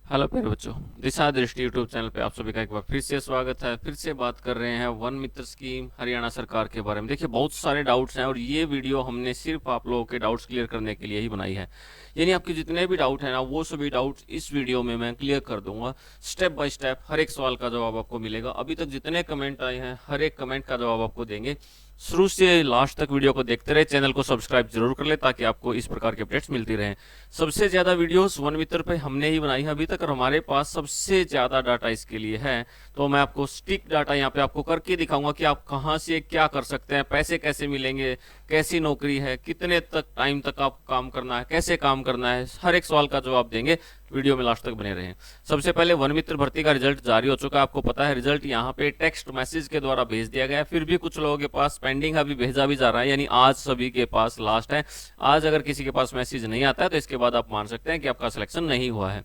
Hello प्यारे बच्चों, दिशा दृष्टि यूट्यूब चैनल पे आप सभी का एक बार फिर से स्वागत है। फिर से बात कर रहे हैं वन मित्र स्कीम हरियाणा सरकार के बारे में। देखिए, बहुत सारे डाउट्स हैं और ये वीडियो हमने सिर्फ आप लोगों के डाउट्स क्लियर करने के लिए ही बनाई है। यानी आपके जितने भी डाउट हैं ना, वो सभी डाउट्स इस वीडियो में मैं क्लियर कर दूंगा। स्टेप बाय स्टेप हर एक सवाल का जवाब आपको मिलेगा। अभी तक जितने कमेंट आए हैं हर एक कमेंट का जवाब आपको देंगे। शुरू से लास्ट तक वीडियो को देखते रहे, चैनल को सब्सक्राइब जरूर कर ले ताकि आपको इस प्रकार के अपडेट्स मिलती रहें। सबसे ज्यादा वीडियोस वन मित्र पे हमने ही बनाई है अभी तक और हमारे पास सबसे ज्यादा डाटा इसके लिए है। तो मैं आपको स्टिक डाटा यहाँ पे आपको करके दिखाऊंगा कि आप कहाँ से क्या कर सकते हैं, पैसे कैसे मिलेंगे, कैसी नौकरी है, कितने तक टाइम तक आप काम करना है, कैसे काम करना है, हर एक सवाल का जवाब देंगे। वीडियो में लास्ट तक बने रहें। सबसे पहले वन मित्र भर्ती का रिजल्ट जारी हो चुका है। आपको पता है रिजल्ट यहाँ पे टेक्स्ट मैसेज के द्वारा भेज दिया गया है। फिर भी कुछ लोगों के पास पेंडिंग अभी भेजा भी जा रहा है, यानी आज सभी के पास लास्ट है। आज अगर किसी के पास मैसेज नहीं आता है तो इसके बाद आप मान सकते हैं कि आपका सिलेक्शन नहीं हुआ है।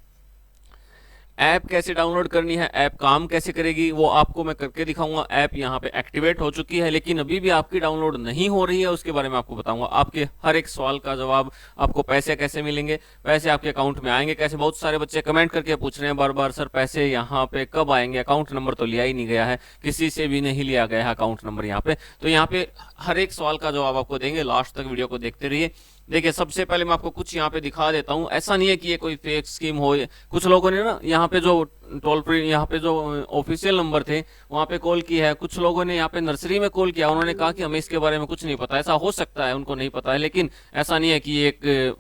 ऐप कैसे डाउनलोड करनी है, ऐप काम कैसे करेगी, वो आपको मैं करके दिखाऊंगा। ऐप यहाँ पे एक्टिवेट हो चुकी है लेकिन अभी भी आपकी डाउनलोड नहीं हो रही है, उसके बारे में आपको बताऊंगा। आपके हर एक सवाल का जवाब, आपको पैसे कैसे मिलेंगे, पैसे आपके अकाउंट में आएंगे कैसे। बहुत सारे बच्चे कमेंट करके पूछ रहे हैं बार बार, सर पैसे यहाँ पे कब आएंगे, अकाउंट नंबर तो लिया ही नहीं गया है, किसी से भी नहीं लिया गया है अकाउंट नंबर यहाँ पे। तो यहाँ पे हर एक सवाल का जवाब आपको देंगे, लास्ट तक वीडियो को देखते रहिए। देखिए, सबसे पहले मैं आपको कुछ यहाँ पे दिखा देता हूँ। ऐसा नहीं है कि ये कोई फेक स्कीम हो। कुछ लोगों ने ना यहाँ पे जो टोल फ्री, यहाँ पे जो ऑफिशियल नंबर थे वहाँ पे कॉल की है। कुछ लोगों ने यहाँ पे नर्सरी में कॉल किया, उन्होंने कहा कि हमें इसके बारे में कुछ नहीं पता। ऐसा हो सकता है उनको नहीं पता है, लेकिन ऐसा नहीं है कि ये एक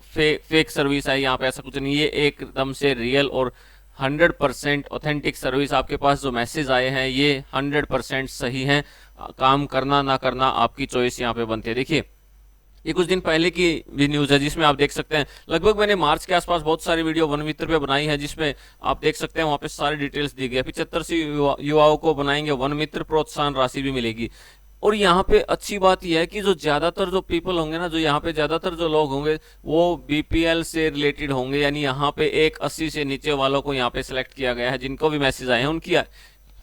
फेक सर्विस है। यहाँ पे ऐसा कुछ नहीं, ये एकदम से रियल और 100% ऑथेंटिक सर्विस। आपके पास जो मैसेज आए हैं ये 100% सही हैं। काम करना ना करना आपकी चॉइस यहाँ पे बनती है। देखिए, ये कुछ दिन पहले की भी न्यूज है जिसमें आप देख सकते हैं, लगभग मैंने मार्च के आसपास बहुत सारी वीडियो वन मित्र पे बनाई है जिसमें आप देख सकते हैं वहां पे सारी डिटेल्स दी गई है। 75 से युवाओं को बनाएंगे वन मित्र, प्रोत्साहन राशि भी मिलेगी। और यहाँ पे अच्छी बात यह है कि जो ज्यादातर जो पीपल होंगे ना, जो यहाँ पे ज्यादातर जो लोग होंगे वो बीपीएल से रिलेटेड होंगे। यानी यहाँ पे 180 से नीचे वालों को यहाँ पे सिलेक्ट किया गया है। जिनको भी मैसेज आए हैं उनकी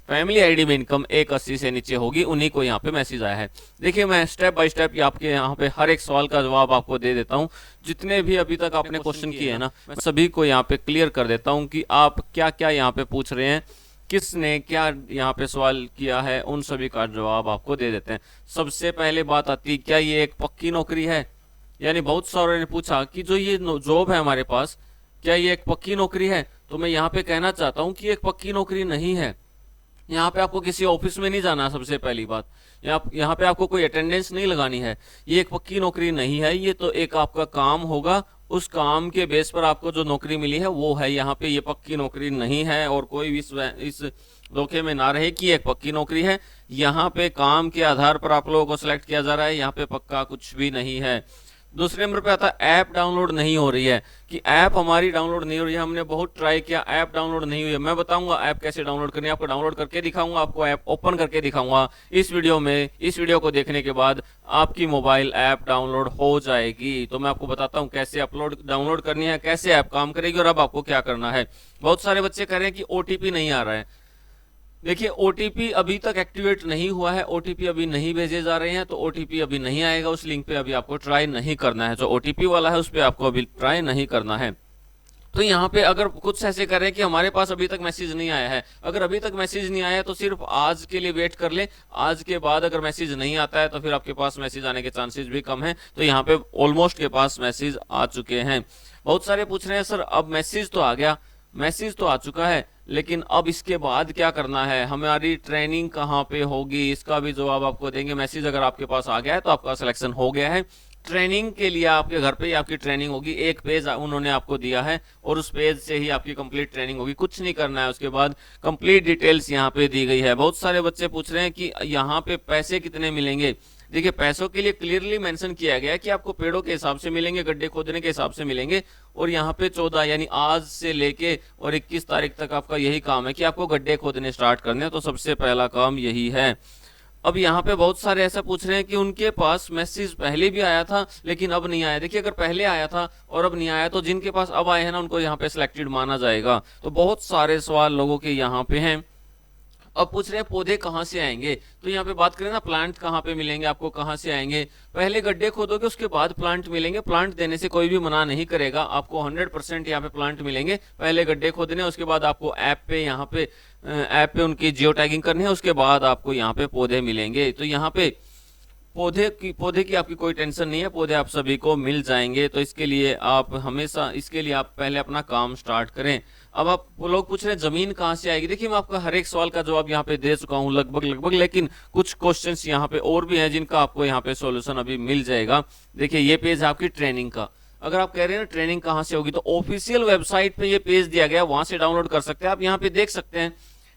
फैमिली आईडी में इनकम 180 से नीचे होगी, उन्हीं को यहाँ पे मैसेज आया है। देखिए, मैं स्टेप बाय स्टेप आपके यहाँ पे हर एक सवाल का जवाब आपको दे देता हूँ। जितने भी अभी तक आपने क्वेश्चन किए हैं ना, मैं सभी को यहाँ पे क्लियर कर देता हूँ कि आप क्या क्या यहाँ पे पूछ रहे हैं, किसने क्या यहाँ पे सवाल किया है, उन सभी का जवाब आपको दे देते हैं। सबसे पहले बात आती है, क्या ये एक पक्की नौकरी है। यानी बहुत सारे ने पूछा कि जो ये जॉब है हमारे पास, क्या ये एक पक्की नौकरी है। तो मैं यहाँ पे कहना चाहता हूँ कि एक पक्की नौकरी नहीं है। यहाँ पे आपको किसी ऑफिस में नहीं जाना। सबसे पहली बात, यहाँ पे आपको कोई अटेंडेंस नहीं लगानी है। ये एक पक्की नौकरी नहीं है, ये तो एक आपका काम होगा। उस काम के बेस पर आपको जो नौकरी मिली है वो है। यहाँ पे ये पक्की नौकरी नहीं है और कोई भी इस धोखे में ना रहे कि एक पक्की नौकरी है। यहाँ पे काम के आधार पर आप लोगों को सिलेक्ट किया जा रहा है, यहाँ पे पक्का कुछ भी नहीं है। दूसरे नंबर पे आता है ऐप डाउनलोड नहीं हो रही है, कि ऐप हमारी डाउनलोड नहीं हो रही है। हमने बहुत ट्राई किया, ऐप डाउनलोड नहीं हुई है। मैं बताऊंगा ऐप कैसे डाउनलोड करनी है, आपको डाउनलोड करके दिखाऊंगा, आपको ऐप ओपन करके दिखाऊंगा इस वीडियो में। इस वीडियो को देखने के बाद आपकी मोबाइल ऐप डाउनलोड हो जाएगी। तो मैं आपको बताता हूँ कैसे डाउनलोड करनी है, कैसे ऐप काम करेगी और अब आपको क्या करना है। बहुत सारे बच्चे कह रहे हैं कि ओटीपी नहीं आ रहा है। देखिए, ओटीपी अभी तक एक्टिवेट नहीं हुआ है, ओटीपी अभी नहीं भेजे जा रहे हैं, तो ओटीपी अभी नहीं आएगा। उस लिंक पे अभी आपको ट्राई नहीं करना है। जो ओटीपी वाला है उस पर आपको अभी ट्राई नहीं करना है। तो यहाँ पे अगर कुछ ऐसे करें कि हमारे पास अभी तक मैसेज नहीं आया है, अगर अभी तक मैसेज नहीं आया है तो सिर्फ आज के लिए वेट कर ले। आज के बाद अगर मैसेज नहीं आता है तो फिर आपके पास मैसेज आने के चांसेस भी कम है। तो यहाँ पे ऑलमोस्ट के पास मैसेज आ चुके हैं। बहुत सारे पूछ रहे हैं, सर अब मैसेज तो आ गया, मैसेज तो आ चुका है, लेकिन अब इसके बाद क्या करना है, हमारी ट्रेनिंग कहाँ पे होगी, इसका भी जवाब आपको देंगे। मैसेज अगर आपके पास आ गया है तो आपका सिलेक्शन हो गया है। ट्रेनिंग के लिए आपके घर पे ही आपकी ट्रेनिंग होगी। एक पेज उन्होंने आपको दिया है और उस पेज से ही आपकी कंप्लीट ट्रेनिंग होगी, कुछ नहीं करना है। उसके बाद कंप्लीट डिटेल्स यहाँ पे दी गई है। बहुत सारे बच्चे पूछ रहे हैं कि यहाँ पे पैसे कितने मिलेंगे। देखिए, पैसों के लिए क्लियरली मेंशन किया गया है कि आपको पेड़ों के हिसाब से मिलेंगे, गड्ढे खोदने के हिसाब से मिलेंगे। और यहाँ पे 14 यानी आज से लेके और 21 तारीख तक आपका यही काम है कि आपको गड्ढे खोदने स्टार्ट करने हैं। तो सबसे पहला काम यही है। अब यहाँ पे बहुत सारे ऐसा पूछ रहे हैं कि उनके पास मैसेज पहले भी आया था लेकिन अब नहीं आया। देखिए, अगर पहले आया था और अब नहीं आया तो जिनके पास अब आए हैं ना उनको यहाँ पे सिलेक्टेड माना जाएगा। तो बहुत सारे सवाल लोगों के यहाँ पे हैं। अब पूछ रहे हैं पौधे कहाँ से आएंगे, तो यहाँ पे बात करें ना प्लांट कहाँ पे मिलेंगे आपको, कहाँ से आएंगे। पहले गड्ढे खोदोगे उसके बाद प्लांट मिलेंगे, प्लांट देने से कोई भी मना नहीं करेगा, आपको 100% यहाँ पे प्लांट मिलेंगे। पहले गड्ढे खोदने, उसके बाद आपको ऐप पे यहाँ पे उनकी जियो टैगिंग करनी है, उसके बाद आपको यहाँ पे पौधे मिलेंगे। तो यहाँ पे पौधे की आपकी कोई टेंशन नहीं है, पौधे आप सभी को मिल जाएंगे। तो इसके लिए आप पहले अपना काम स्टार्ट करें। अब आप लोग पूछ रहे हैं जमीन कहाँ से आएगी, देखिए मैं आपका हर एक सवाल का जवाब यहाँ पे दे चुका हूँ लगभग, लेकिन कुछ क्वेश्चंस यहाँ पे और भी हैं जिनका आपको यहाँ पे सॉल्यूशन अभी मिल जाएगा। देखिए ये पेज है आपकी ट्रेनिंग का। अगर आप कह रहे हैं ना ट्रेनिंग कहाँ से होगी, तो ऑफिशियल वेबसाइट पे ये पेज दिया गया, वहां से डाउनलोड कर सकते हैं। आप यहाँ पे देख सकते हैं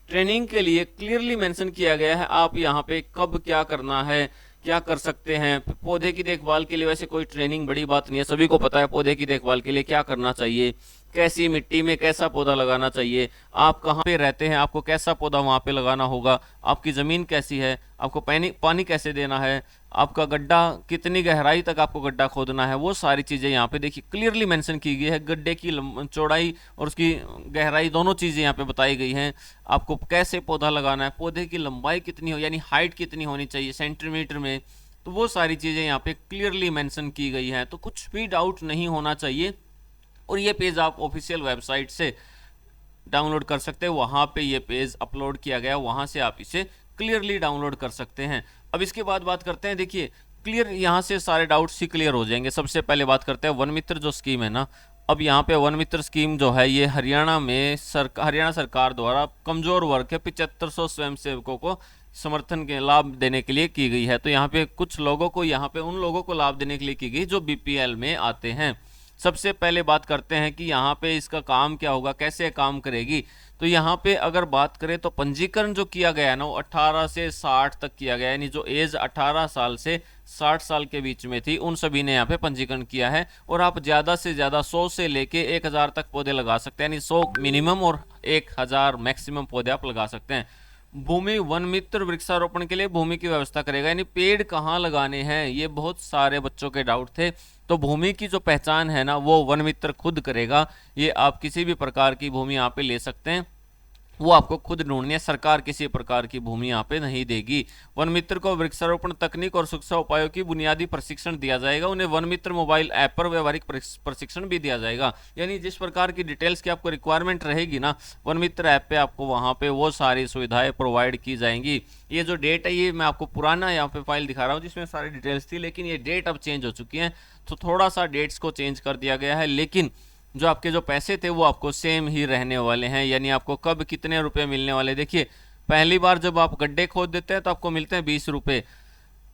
ट्रेनिंग के लिए क्लियरली मेंशन किया गया है, आप यहाँ पे कब क्या करना है, क्या कर सकते हैं। पौधे की देखभाल के लिए वैसे कोई ट्रेनिंग बड़ी बात नहीं है, सभी को पता है पौधे की देखभाल के लिए क्या करना चाहिए, कैसी मिट्टी में कैसा पौधा लगाना चाहिए, आप कहाँ पे रहते हैं, आपको कैसा पौधा वहां पे लगाना होगा, आपकी ज़मीन कैसी है, आपको पानी कैसे देना है, आपका गड्ढा कितनी गहराई तक आपको गड्ढा खोदना है, वो सारी चीज़ें यहाँ पे देखिए क्लियरली मेंशन की गई है। गड्ढे की चौड़ाई और उसकी गहराई दोनों चीज़ें यहाँ पे बताई गई हैं। आपको कैसे पौधा लगाना है, पौधे की लंबाई कितनी हो यानी हाइट कितनी होनी चाहिए सेंटीमीटर में, तो वो सारी चीज़ें यहाँ पे क्लियरली मेंशन की गई हैं। तो कुछ भी डाउट नहीं होना चाहिए। और ये पेज आप ऑफिशियल वेबसाइट से डाउनलोड कर सकते हैं, वहाँ पे ये पेज अपलोड किया गया, वहाँ से आप इसे क्लियरली डाउनलोड कर सकते हैं। अब इसके बाद बात करते हैं, देखिए क्लियर यहाँ से सारे डाउट्स ही क्लियर हो जाएंगे। सबसे पहले बात करते हैं वन मित्र जो स्कीम है ना। अब यहाँ पे वन मित्र स्कीम जो है ये हरियाणा सरकार द्वारा कमजोर वर्ग के 7500 स्वयंसेवकों को समर्थन के लाभ देने के लिए की गई है। तो यहाँ पे कुछ लोगों को उन लोगों को लाभ देने के लिए की गई जो बीपीएल में आते हैं। सबसे पहले बात करते हैं कि यहाँ पे इसका काम क्या होगा, कैसे काम करेगी। तो यहाँ पे अगर बात करें तो पंजीकरण जो किया गया है ना वो 18 से 60 तक किया गया है, यानी जो एज 18 साल से 60 साल के बीच में थी उन सभी ने यहाँ पे पंजीकरण किया है। और आप ज़्यादा से ज़्यादा 100 से लेके 1000 तक पौधे लगा सकते हैं, यानी 100 मिनिमम और 1000 मैक्सिमम पौधे आप लगा सकते हैं। भूमि वन मित्र वृक्षारोपण के लिए भूमि की व्यवस्था करेगा, यानी पेड़ कहाँ लगाने हैं, ये बहुत सारे बच्चों के डाउट थे। तो भूमि की जो पहचान है ना वो वन मित्र खुद करेगा। ये आप किसी भी प्रकार की भूमि यहाँ पे ले सकते हैं, वो आपको खुद ढूंढनी है, सरकार किसी प्रकार की भूमि यहाँ पे नहीं देगी। वन मित्र को वृक्षारोपण तकनीक और सुरक्षा उपायों की बुनियादी प्रशिक्षण दिया जाएगा। उन्हें वन मित्र मोबाइल ऐप पर व्यवहारिक प्रशिक्षण भी दिया जाएगा, यानी जिस प्रकार की डिटेल्स की आपको रिक्वायरमेंट रहेगी ना वन मित्र ऐप पे आपको वहाँ पे वो सारी सुविधाएं प्रोवाइड की जाएंगी। ये जो डेट है ये मैं आपको पुराना यहाँ पे फाइल दिखा रहा हूँ जिसमें सारी डिटेल्स थी, लेकिन ये डेट अब चेंज हो चुकी है, तो थोड़ा सा डेट्स को चेंज कर दिया गया है, लेकिन जो आपके जो पैसे थे वो आपको सेम ही रहने वाले हैं। यानी आपको कब कितने रुपए मिलने वाले, देखिए पहली बार जब आप गड्ढे खोद देते हैं तो आपको मिलते हैं 20 रुपये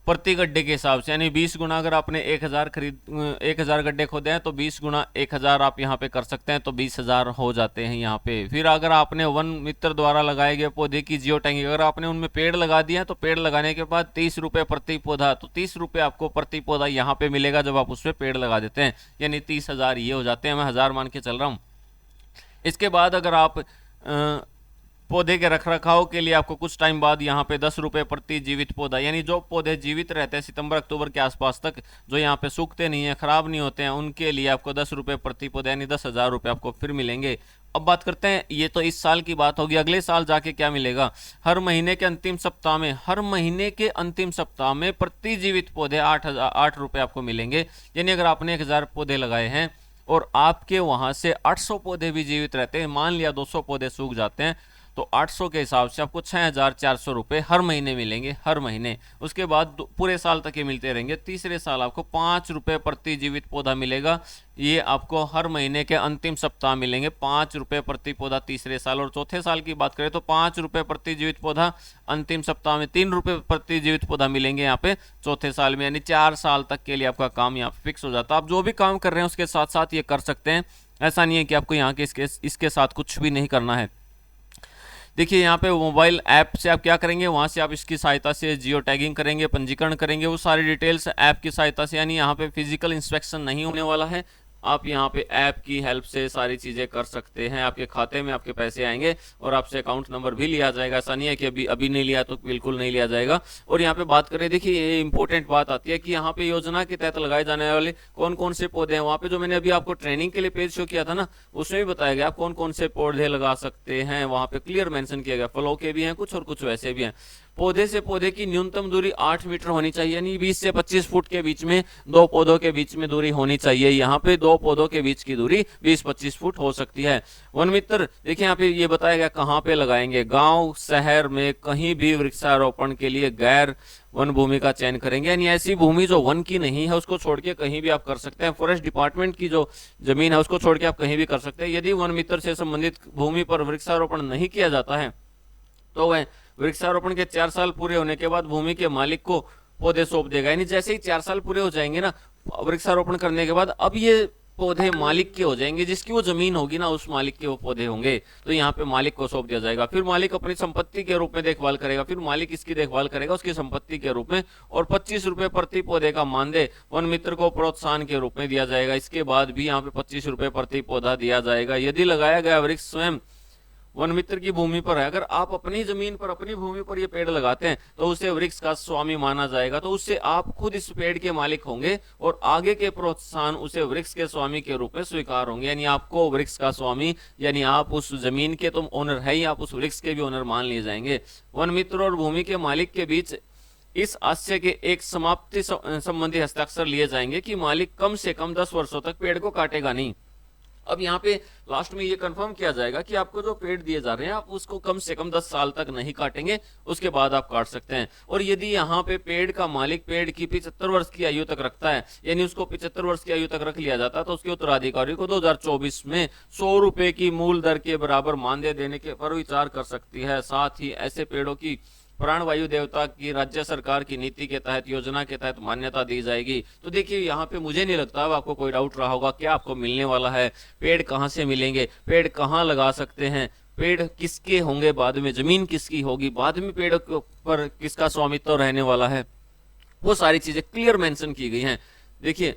प्रति गड्ढे के हिसाब से, यानी 20 गुना अगर आपने 1000 गड्ढे खोदे हैं तो 20 गुना 1000 आप यहाँ पे कर सकते हैं, तो 20,000 हो जाते हैं यहाँ पे। फिर अगर आपने वन मित्र द्वारा लगाए गए पौधे की जियो टैगिंग, अगर आपने उनमें पेड़ लगा दिया तो पेड़ लगाने के बाद 30 रुपये प्रति पौधा, तो 30 रुपये आपको प्रति पौधा यहाँ पे मिलेगा जब आप उस पर पेड़ लगा देते हैं, यानी 30,000 ये हो जाते हैं। मैं 1000 मान के चल रहा हूँ। इसके बाद अगर आप पौधे के रखरखाव के लिए आपको कुछ टाइम बाद यहाँ पे 10 रुपये प्रति जीवित पौधा, यानी जो पौधे जीवित रहते हैं सितंबर अक्टूबर के आसपास तक, जो यहाँ पे सूखते नहीं है खराब नहीं होते हैं, उनके लिए आपको 10 रुपये प्रति पौधा यानी 10,000 रुपये आपको फिर मिलेंगे। अब बात करते हैं, ये तो इस साल की बात होगी, अगले साल जाके क्या मिलेगा। हर महीने के अंतिम सप्ताह में प्रति जीवित पौधे 8 रुपये आपको मिलेंगे। यानी अगर आपने 1000 पौधे लगाए हैं और आपके वहां से 800 पौधे भी जीवित रहते हैं, मान लिया 200 पौधे सूख जाते हैं, तो 800 के हिसाब से आपको 6,400 रुपये हर महीने मिलेंगे, हर महीने। उसके बाद पूरे साल तक ये मिलते रहेंगे। तीसरे साल आपको 5 रुपये प्रति जीवित पौधा मिलेगा, ये आपको हर महीने के अंतिम सप्ताह मिलेंगे, 5 रुपये प्रति पौधा तीसरे साल। और चौथे साल की बात करें तो 5 रुपये प्रति जीवित पौधा अंतिम सप्ताह में, 3 रुपये प्रति जीवित पौधा मिलेंगे यहाँ पे चौथे साल में, यानी 4 साल तक के लिए आपका काम यहाँ पे फिक्स हो जाता है। आप जो भी काम कर रहे हैं उसके साथ साथ ये कर सकते हैं, ऐसा नहीं है कि आपको यहाँ के इसके साथ कुछ भी नहीं करना है। देखिए यहाँ पे मोबाइल ऐप से आप क्या करेंगे, वहाँ से आप इसकी सहायता से जियो टैगिंग करेंगे, पंजीकरण करेंगे, वो सारी डिटेल्स ऐप की सहायता से, यानी यहाँ पे फिजिकल इंस्पेक्शन नहीं होने वाला है, आप यहाँ पे ऐप की हेल्प से सारी चीजें कर सकते हैं। आपके खाते में आपके पैसे आएंगे और आपसे अकाउंट नंबर भी लिया जाएगा। ऐसा नहीं है कि अभी अभी नहीं लिया तो बिल्कुल नहीं लिया जाएगा। और यहाँ पे बात करें, देखिए ये इंपॉर्टेंट बात आती है कि यहाँ पे योजना के तहत लगाए जाने वाले कौन कौन से पौधे हैं। वहां पे जो मैंने अभी आपको ट्रेनिंग के लिए पेज शो किया था ना, उसमें भी बताया गया आप कौन कौन से पौधे लगा सकते हैं। वहां पे क्लियर मेंशन किया गया, फलों के भी हैं कुछ और कुछ वैसे भी हैं। पौधे से पौधे की न्यूनतम दूरी 8 मीटर होनी चाहिए, यानी 20 से 25 फुट के बीच में दो पौधों के बीच में दूरी होनी चाहिए। यहाँ पे दो पौधों के बीच की दूरी 20-25 फुट हो सकती है। वन मित्र देखिए यहाँ पे ये बताया गया कहाँ पे लगाएंगे। गांव शहर में कहीं भी वृक्षारोपण के लिए गैर वन भूमि का चयन करेंगे, यानी ऐसी भूमि जो वन की नहीं है उसको छोड़ के कहीं भी आप कर सकते हैं। फॉरेस्ट डिपार्टमेंट की जो जमीन है उसको छोड़ के आप कहीं भी कर सकते हैं। यदि वन मित्र से संबंधित भूमि पर वृक्षारोपण नहीं किया जाता है तो वह वृक्षारोपण के 4 साल पूरे होने के बाद भूमि के मालिक को पौधे सौंप देगा। यानी जैसे ही 4 साल पूरे हो जाएंगे ना वृक्षारोपण करने के बाद, अब ये पौधे मालिक के हो जाएंगे, जिसकी वो जमीन होगी ना उस मालिक के वो पौधे होंगे। तो यहाँ पे मालिक को सौंप दिया जाएगा। फिर मालिक अपनी संपत्ति के रूप में देखभाल करेगा, फिर मालिक इसकी देखभाल करेगा उसकी संपत्ति के रूप में। और 25 रुपए प्रति पौधे का मानदेय वन मित्र को प्रोत्साहन के रूप में दिया जाएगा। इसके बाद भी यहाँ पे 25 रुपए प्रति पौधा दिया जाएगा। यदि लगाया गया वृक्ष स्वयं वन मित्र की भूमि पर है, अगर आप अपनी जमीन पर अपनी भूमि पर ये पेड़ लगाते हैं तो उसे वृक्ष का स्वामी माना जाएगा। तो उससे आप खुद इस पेड़ के मालिक होंगे और आगे के प्रोत्साहन उसे वृक्ष के स्वामी के रूप में स्वीकार होंगे। यानी आपको वृक्ष का स्वामी, यानी आप उस जमीन के तुम ओनर है ही, आप उस वृक्ष के भी ओनर मान लिए जाएंगे। वन मित्र और भूमि के मालिक के बीच इस आशय के एक समाप्ति संबंधी हस्ताक्षर लिए जाएंगे कि मालिक कम से कम 10 वर्षों तक पेड़ को काटेगा नहीं। अब यहाँ पे लास्ट में ये कंफर्म किया जाएगा कि आपको जो पेड़ दिए जा रहे हैं आप उसको कम से कम 10 साल तक नहीं काटेंगे, उसके बाद आप काट सकते हैं। और यदि यहाँ पे पेड़ का मालिक पेड़ की 75 वर्ष की आयु तक रखता है, यानी उसको 75 वर्ष की आयु तक रख लिया जाता है, तो उसके उत्तराधिकारी को 2024 में 100 रुपए की मूल दर के बराबर मानदेय देने के पर विचार कर सकती है। साथ ही ऐसे पेड़ों की प्राणवायु देवता की राज्य सरकार की नीति के तहत योजना के तहत मान्यता दी जाएगी। तो देखिए यहाँ पे मुझे नहीं लगता आपको कोई डाउट रहा होगा क्या आपको मिलने वाला है, पेड़ कहाँ से मिलेंगे, पेड़ कहाँ लगा सकते हैं, पेड़ किसके होंगे, बाद में जमीन किसकी होगी, बाद में पेड़ पर किसका स्वामित्व रहने वाला है, वो सारी चीजें क्लियर मेंशन की गई हैं। देखिए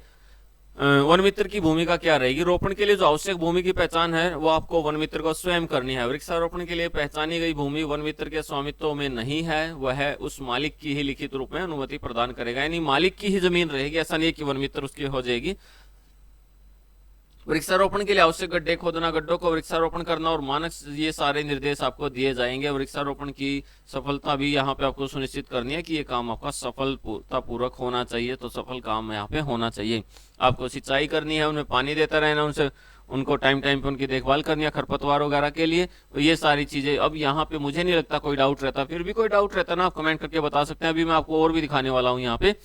वन मित्र की भूमिका क्या रहेगी। रोपण के लिए जो आवश्यक भूमि की पहचान है वो आपको वन मित्र को स्वयं करनी है। वृक्षारोपण के लिए पहचानी गई भूमि वन मित्र के स्वामित्व में नहीं है, वह उस मालिक की ही लिखित रूप में अनुमति प्रदान करेगा। यानी मालिक की ही जमीन रहेगी, ऐसा नहीं कि वन मित्र उसकी हो जाएगी। वृक्षारोपण के लिए आवश्यक गड्ढे खोदना, गड्ढों को वृक्षारोपण करना और मानक, ये सारे निर्देश आपको दिए जाएंगे। वृक्षारोपण की सफलता भी यहाँ पे आपको सुनिश्चित करनी है कि ये काम आपका सफलतापूर्वक होना चाहिए। तो सफल काम यहाँ पे होना चाहिए। आपको सिंचाई करनी है, उनमें पानी देता रहना, उनको टाइम टाइम पे उनकी देखभाल करनी है खरपतवार वगैरह के लिए। तो ये सारी चीजें, अब यहाँ पे मुझे नहीं लगता कोई डाउट रहता। फिर भी कोई डाउट रहता ना आप कमेंट करके बता सकते हैं। अभी मैं आपको और भी दिखाने वाला हूँ यहाँ पे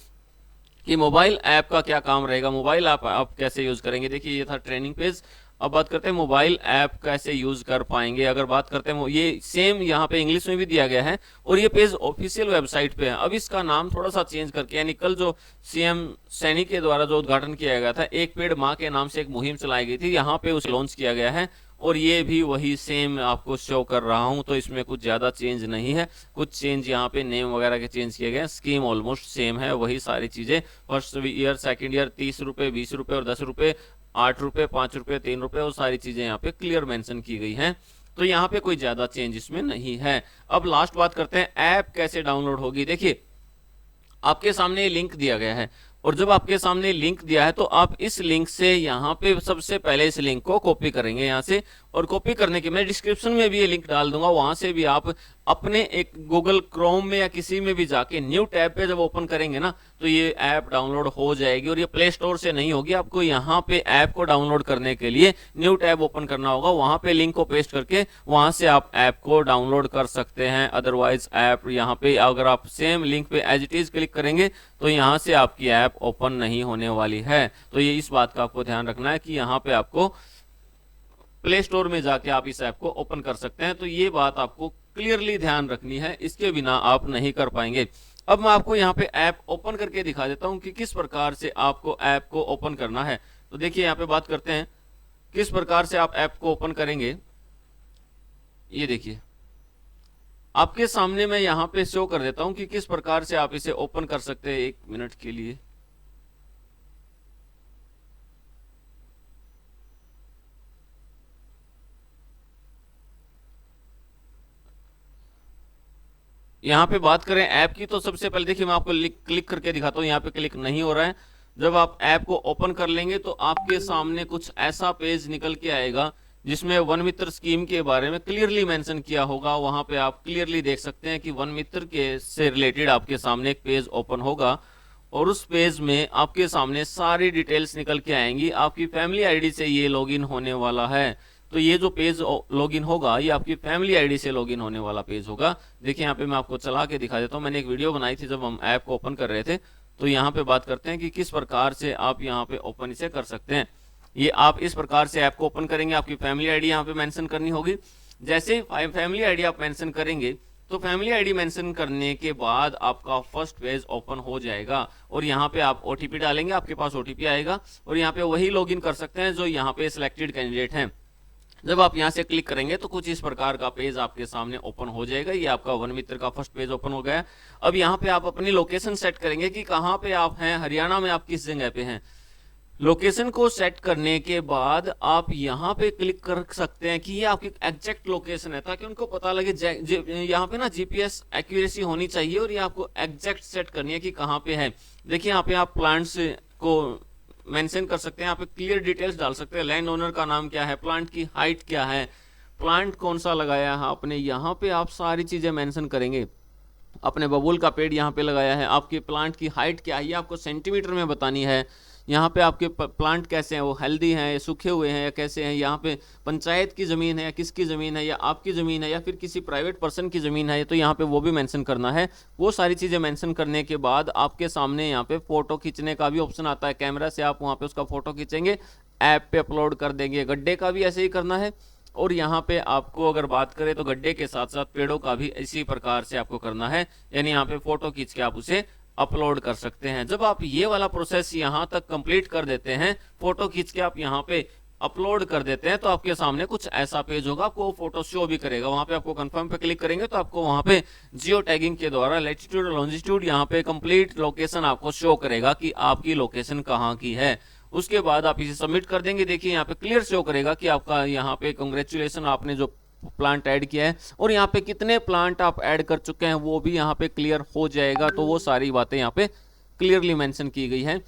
कि मोबाइल ऐप का क्या काम रहेगा, मोबाइल ऐप आप कैसे यूज करेंगे। देखिए ये था ट्रेनिंग पेज। अब बात करते हैं मोबाइल ऐप कैसे यूज कर पाएंगे। अगर बात करते हैं, ये सेम यहाँ पे इंग्लिश में भी दिया गया है और ये पेज ऑफिशियल वेबसाइट पे है। अब इसका नाम थोड़ा सा चेंज करके, यानी कल जो सीएम सैनी के द्वारा जो उद्घाटन किया गया था, एक पेड़ माँ के नाम से एक मुहिम चलाई गई थी, यहाँ पे उसे लॉन्च किया गया है और ये भी वही सेम आपको शो कर रहा हूं। तो इसमें कुछ ज्यादा चेंज नहीं है, कुछ चेंज यहाँ पे नेम वगैरह के चेंज किए गए, स्कीम ऑलमोस्ट सेम है, वही सारी चीजें। फर्स्ट ईयर सेकंड ईयर 30 रुपए, 20 रुपए और 10 रुपए, 8 रुपए, 5 रुपए, 3 रुपए, वो सारी चीजें यहाँ पे क्लियर मेंशन की गई हैं। तो यहाँ पे कोई ज्यादा चेंज इसमें नहीं है। अब लास्ट बात करते हैं ऐप कैसे डाउनलोड होगी। देखिए आपके सामने लिंक दिया गया है और जब आपके सामने लिंक दिया है तो आप इस लिंक से यहाँ पे सबसे पहले इस लिंक को कॉपी करेंगे यहाँ से, और कॉपी करने के मैं डिस्क्रिप्शन में भी ये लिंक डाल दूंगा, वहां से भी आप अपने एक गूगल क्रोम में या किसी में भी जाके न्यू टैब पे जब ओपन करेंगे ना तो ये ऐप डाउनलोड हो जाएगी। और ये प्ले स्टोर से नहीं होगी, आपको यहाँ पे ऐप को डाउनलोड करने के लिए न्यू टैब ओपन करना होगा, वहां पे लिंक को पेस्ट करके वहां से आप ऐप को डाउनलोड कर सकते हैं। अदरवाइज ऐप यहाँ पे अगर आप सेम लिंक पे एज इट इज क्लिक करेंगे तो यहाँ से आपकी ऐप ओपन नहीं होने वाली है। तो ये इस बात का आपको ध्यान रखना है कि यहाँ पे आपको प्ले स्टोर में जाके आप इस ऐप को ओपन कर सकते हैं। तो ये बात आपको क्लियरली ध्यान रखनी है, इसके बिना आप नहीं कर पाएंगे। अब मैं आपको यहाँ पे ऐप ओपन करके दिखा देता हूँ कि किस प्रकार से आपको ऐप को ओपन करना है। तो देखिए यहाँ पे बात करते हैं किस प्रकार से आप ऐप को ओपन करेंगे। ये देखिए आपके सामने मैं यहाँ पे शो कर देता हूँ कि किस प्रकार से आप इसे ओपन कर सकते हैं। 1 मिनट के लिए यहाँ पे बात करें ऐप की, तो सबसे पहले देखिए मैं आपको क्लिक करके दिखाता हूँ। यहाँ पे क्लिक नहीं हो रहा है। जब आप ऐप को ओपन कर लेंगे तो आपके सामने कुछ ऐसा पेज निकल के आएगा जिसमें वन मित्र स्कीम के बारे में क्लियरली मेंशन किया होगा। वहां पे आप क्लियरली देख सकते हैं कि वन मित्र के से रिलेटेड आपके सामने एक पेज ओपन होगा और उस पेज में आपके सामने सारी डिटेल्स निकल के आएंगी। आपकी फैमिली आईडी से ये लॉगिन होने वाला है। तो ये जो पेज लॉगिन होगा ये आपकी फैमिली आईडी से लॉगिन होने वाला पेज होगा। देखिए यहाँ पे मैं आपको चला के दिखा देता हूँ। मैंने एक वीडियो बनाई थी जब हम ऐप को ओपन कर रहे थे। तो यहाँ पे बात करते हैं कि किस प्रकार से आप यहाँ पे ओपन इसे कर सकते हैं। ये आप इस प्रकार से ऐप को ओपन करेंगे, आपकी फैमिली आईडी यहाँ पे मेंशन करनी होगी। जैसे फैमिली आईडी आप मेंशन करेंगे तो फैमिली आईडी मेंशन करने के बाद आपका फर्स्ट पेज ओपन हो जाएगा और यहाँ पे आप ओटीपी डालेंगे, आपके पास ओटीपी आएगा और यहाँ पे वही लॉगिन कर सकते हैं जो यहाँ पे सिलेक्टेड कैंडिडेट हैं। जब आप यहाँ से क्लिक करेंगे तो कुछ इस प्रकार का पेज आपके सामने ओपन हो जाएगा। ये आपका वन मित्र का फर्स्ट पेज ओपन हो गया। अब यहाँ पे आप अपनी लोकेशन सेट करेंगे कि कहाँ पे आप हैं, हरियाणा में आप किस जगह पे हैं। लोकेशन को सेट करने के बाद आप यहाँ पे क्लिक कर सकते हैं कि ये आपकी एग्जैक्ट लोकेशन है, ताकि उनको पता लगे। यहाँ पे ना जीपीएस एक्यूरेसी होनी चाहिए और ये आपको एग्जैक्ट सेट करनी है कि कहाँ पे है। देखिए यहाँ पे आप प्लांट्स को मेंशन कर सकते हैं, यहाँ पे क्लियर डिटेल्स डाल सकते हैं। लैंड ओनर का नाम क्या है, प्लांट की हाइट क्या है, प्लांट कौन सा लगाया है आपने, यहाँ पे आप सारी चीजें मेंशन करेंगे। अपने बबूल का पेड़ यहाँ पे लगाया है, आपके प्लांट की हाइट क्या है ये आपको सेंटीमीटर में बतानी है। यहाँ पे आपके प्लांट कैसे हैं, वो हेल्दी हैं या सूखे हुए हैं या कैसे हैं। यहाँ पे पंचायत की ज़मीन है या किसकी ज़मीन है, या आपकी ज़मीन है या फिर किसी प्राइवेट पर्सन की ज़मीन है, तो यहाँ पे वो भी मेंशन करना है। वो सारी चीज़ें मेंशन करने के बाद आपके सामने यहाँ पे फ़ोटो खींचने का भी ऑप्शन आता है। कैमरा से आप वहाँ पे उसका फ़ोटो खींचेंगे, ऐप पे अपलोड कर देंगे। गड्ढे का भी ऐसे ही करना है। और यहाँ पे आपको अगर बात करें तो गड्ढे के साथ साथ पेड़ों का भी इसी प्रकार से आपको करना है, यानी यहाँ पे फ़ोटो खींच के आप उसे अपलोड कर सकते हैं। जब आप ये वाला प्रोसेस यहाँ तक कंप्लीट कर देते हैं, फोटो खींच के आप यहाँ पे अपलोड कर देते हैं, तो आपके सामने कुछ ऐसा पेज होगा। आपको फोटो शो भी करेगा। वहां पे आपको कंफर्म पे क्लिक करेंगे तो आपको वहां पे जियो टैगिंग के द्वारा लैटिट्यूड और लॉन्जिट्यूड यहाँ पे कंप्लीट लोकेशन आपको शो करेगा कि आपकी लोकेशन कहाँ की है। उसके बाद आप इसे सबमिट कर देंगे। देखिए यहाँ पे क्लियर शो करेगा कि आपका यहाँ पे कांग्रेचुलेशन, आपने जो प्लांट ऐड किया है और यहाँ पे कितने प्लांट आप ऐड कर चुके हैं वो भी यहाँ पे क्लियर हो जाएगा। तो वो सारी बातें यहाँ पे क्लियरली मेंशन की गई है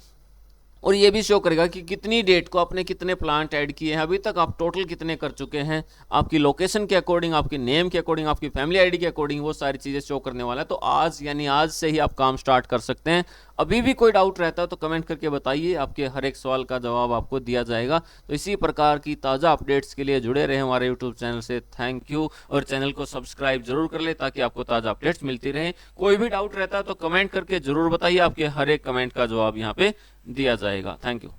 और ये भी शो करेगा कि कितनी डेट को आपने कितने प्लांट ऐड किए हैं, अभी तक आप टोटल कितने कर चुके हैं। आपकी लोकेशन के अकॉर्डिंग, आपके नेम के अकॉर्डिंग, आपकी फैमिली आईडी के अकॉर्डिंग वो सारी चीज़ें शो करने वाला है। तो आज यानी आज से ही आप काम स्टार्ट कर सकते हैं। अभी भी कोई डाउट रहता है तो कमेंट करके बताइए, आपके हर एक सवाल का जवाब आपको दिया जाएगा। तो इसी प्रकार की ताज़ा अपडेट्स के लिए जुड़े रहें हमारे यूट्यूब चैनल से। Thank you. और चैनल को सब्सक्राइब जरूर कर ले ताकि आपको ताज़ा अपडेट्स मिलती रहे। कोई भी डाउट रहता है तो कमेंट करके जरूर बताइए, आपके हर एक कमेंट का जवाब यहाँ पे दिया जाएगा। Thank you.